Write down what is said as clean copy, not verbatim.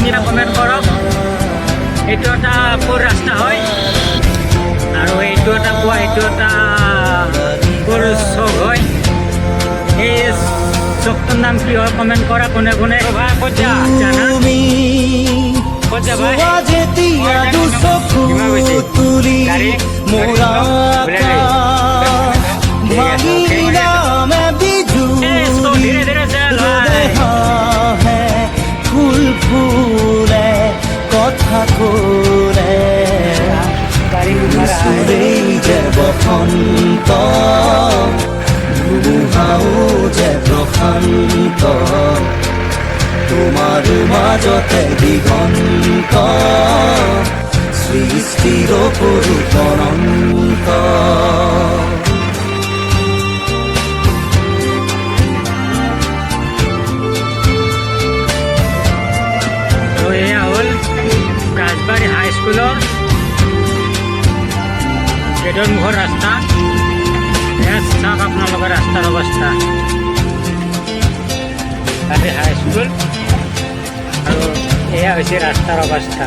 নিয়ে কমেণ্ট কৰক। এইটো এটা ক'ৰ ৰাস্তা হয় আৰু এইটো এটা কোৱা, এইটো এটা ক'ৰ চক হয়, এই চকটোৰ নাম কি হয় কমেণ্ট কৰা কোনে কোনে। ভাই ক'ত যা জানা, ক'ত যা ভাই? গাড়ী ধীরে ধীরে চল ভাই। ফুল ফুলে কথা করে সুরেই যে বসন্ত, ধুমুহাও যে প্ৰশান্ত, তোমাৰ মাজতে দিগন্ত, সৃষ্টিৰ পুৰুষ অনন্ত। ৰাজবাৰী হাইস্কুলৰ গেটৰ মুখৰ ৰাস্তা। এয়া চাওক আপোনালোকৰ ৰাস্তাৰ অৱস্থা। হাইস্কুল আৰু এয়া হৈছে ৰাস্তাৰ অৱস্থা।